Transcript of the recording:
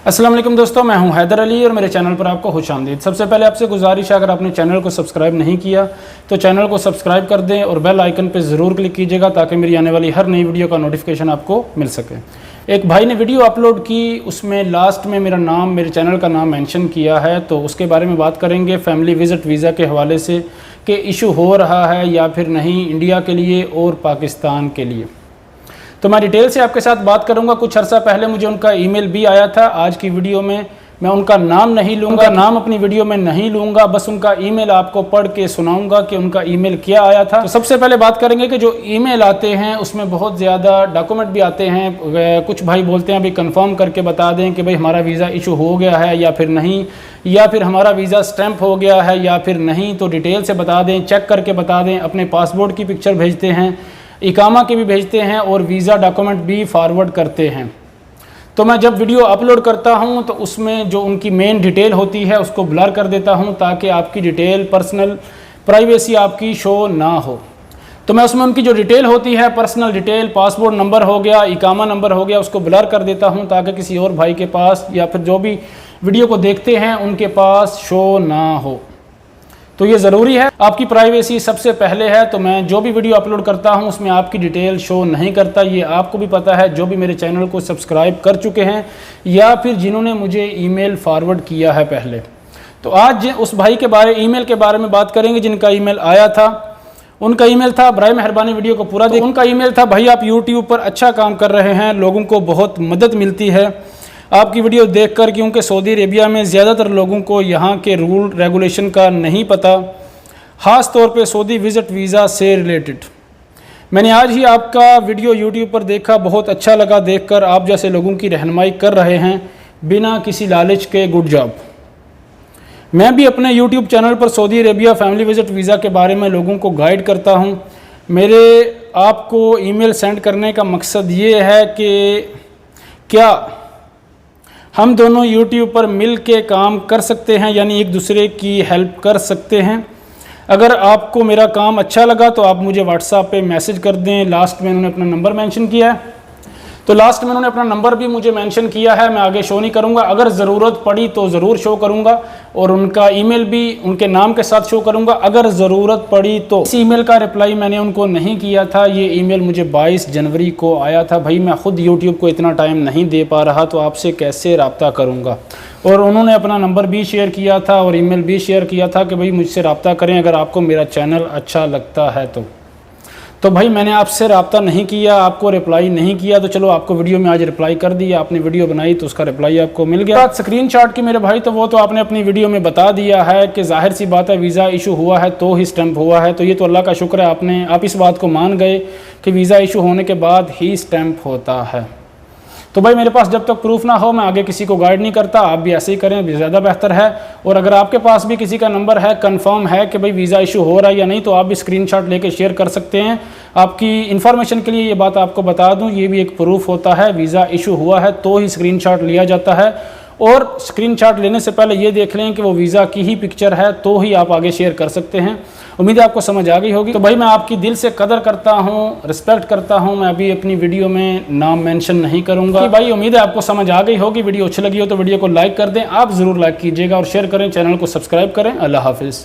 अस्सलाम वालेकुम दोस्तों, मैं हूं हैदर अली और मेरे चैनल पर आपको खुशामदीद। सबसे पहले आपसे गुजारिश है, अगर आपने चैनल को सब्सक्राइब नहीं किया तो चैनल को सब्सक्राइब कर दें और बेल आइकन पर ज़रूर क्लिक कीजिएगा ताकि मेरी आने वाली हर नई वीडियो का नोटिफिकेशन आपको मिल सके। एक भाई ने वीडियो अपलोड की, उसमें लास्ट में मेरा नाम, मेरे चैनल का नाम मेंशन किया है, तो उसके बारे में बात करेंगे फैमिली विज़िट वीज़ा के हवाले से कि इशू हो रहा है या फिर नहीं इंडिया के लिए और पाकिस्तान के लिए। तो मैं डिटेल से आपके साथ बात करूंगा। कुछ अर्सा पहले मुझे उनका ईमेल भी आया था। आज की वीडियो में मैं उनका नाम नहीं लूँगा, नाम अपनी वीडियो में नहीं लूँगा, बस उनका ईमेल आपको पढ़ के सुनाऊंगा कि उनका ईमेल क्या आया था। तो सबसे पहले बात करेंगे कि जो ईमेल आते हैं उसमें बहुत ज़्यादा डॉक्यूमेंट भी आते हैं। कुछ भाई बोलते हैं अभी कंफर्म करके बता दें कि भाई हमारा वीज़ा इशू हो गया है या फिर नहीं, या फिर हमारा वीज़ा स्टैंप हो गया है या फिर नहीं, तो डिटेल से बता दें, चेक करके बता दें। अपने पासपोर्ट की पिक्चर भेजते हैं, इकामा के भी भेजते हैं और वीज़ा डॉक्यूमेंट भी फॉरवर्ड करते हैं। तो मैं जब वीडियो अपलोड करता हूं तो उसमें जो उनकी मेन डिटेल होती है उसको ब्लर कर देता हूं ताकि आपकी डिटेल, पर्सनल प्राइवेसी आपकी शो ना हो। तो मैं उसमें उनकी जो डिटेल होती है, पर्सनल डिटेल, पासपोर्ट नंबर हो गया, इकामा नंबर हो गया, उसको ब्लर कर देता हूं ताकि किसी और भाई के पास या फिर जो भी वीडियो को देखते हैं उनके पास शो ना हो। तो ये ज़रूरी है, आपकी प्राइवेसी सबसे पहले है। तो मैं जो भी वीडियो अपलोड करता हूं उसमें आपकी डिटेल शो नहीं करता, ये आपको भी पता है, जो भी मेरे चैनल को सब्सक्राइब कर चुके हैं या फिर जिन्होंने मुझे ईमेल फॉरवर्ड किया है पहले। तो आज उस भाई के ईमेल के बारे में बात करेंगे जिनका ईमेल आया था। उनका ईमेल था, बराए मेहरबानी वीडियो को पूरा देखें। उनका ईमेल था, भाई आप यूट्यूब पर अच्छा काम कर रहे हैं, लोगों को बहुत मदद मिलती है आपकी वीडियो देखकर, क्योंकि सऊदी अरेबिया में ज़्यादातर लोगों को यहाँ के रूल रेगुलेशन का नहीं पता, ख़ास तौर पे सऊदी विज़िट वीज़ा से रिलेटेड। मैंने आज ही आपका वीडियो यूट्यूब पर देखा, बहुत अच्छा लगा देखकर। आप जैसे लोगों की रहनुमाई कर रहे हैं बिना किसी लालच के, गुड जॉब। मैं भी अपने यूट्यूब चैनल पर Saudi Arabia family visit visa के बारे में लोगों को गाइड करता हूँ। मेरे आपको ईमेल सेंड करने का मकसद ये है कि क्या हम दोनों YouTube पर मिल के काम कर सकते हैं, यानी एक दूसरे की हेल्प कर सकते हैं। अगर आपको मेरा काम अच्छा लगा तो आप मुझे व्हाट्सएप पे मैसेज कर दें। लास्ट में उन्होंने अपना नंबर मेंशन किया है, तो लास्ट में उन्होंने अपना नंबर भी मुझे मेंशन किया है। मैं आगे शो नहीं करूंगा, अगर ज़रूरत पड़ी तो ज़रूर शो करूंगा और उनका ईमेल भी उनके नाम के साथ शो करूंगा अगर ज़रूरत पड़ी तो। इस ईमेल का रिप्लाई मैंने उनको नहीं किया था, ये ईमेल मुझे 22 जनवरी को आया था। भाई मैं ख़ुद यूट्यूब को इतना टाइम नहीं दे पा रहा तो आपसे कैसे रब्ता करूँगा। और उन्होंने अपना नंबर भी शेयर किया था और ईमेल भी शेयर किया था कि भाई मुझसे रब्ता करें अगर आपको मेरा चैनल अच्छा लगता है तो भाई मैंने आपसे रब्ता नहीं किया, आपको रिप्लाई नहीं किया, तो चलो आपको वीडियो में आज रिप्लाई कर दिया। आपने वीडियो बनाई तो उसका रिप्लाई आपको मिल गया। बात स्क्रीनशॉट की मेरे भाई, तो वो तो आपने अपनी वीडियो में बता दिया है कि जाहिर सी बात है वीज़ा इशू हुआ है तो ही स्टैंप हुआ है। तो ये तो अल्लाह का शुक्र है, आप इस बात को मान गए कि वीज़ा इशू होने के बाद ही स्टैंप होता है। तो भाई मेरे पास जब तक प्रूफ ना हो मैं आगे किसी को गाइड नहीं करता, आप भी ऐसे ही करें, ज़्यादा बेहतर है। और अगर आपके पास भी किसी का नंबर है, कंफर्म है कि भाई वीज़ा इशू हो रहा है या नहीं, तो आप भी स्क्रीनशॉट लेके शेयर कर सकते हैं। आपकी इन्फॉर्मेशन के लिए ये बात आपको बता दूं, ये भी एक प्रूफ होता है। वीज़ा इशू हुआ है तो ही स्क्रीनशॉट लिया जाता है, और स्क्रीनशॉट लेने से पहले ये देख लें कि वो वीज़ा की ही पिक्चर है तो ही आप आगे शेयर कर सकते हैं। उम्मीद है आपको समझ आ गई होगी। तो भाई मैं आपकी दिल से कदर करता हूँ, रिस्पेक्ट करता हूँ। मैं अभी अपनी वीडियो में नाम मेंशन नहीं करूँगा। भाई उम्मीद है आपको समझ आ गई होगी। वीडियो अच्छी लगी हो तो वीडियो को लाइक कर दें, आप ज़रूर लाइक कीजिएगा और शेयर करें, चैनल को सब्सक्राइब करें। अल्लाह हाफिज़।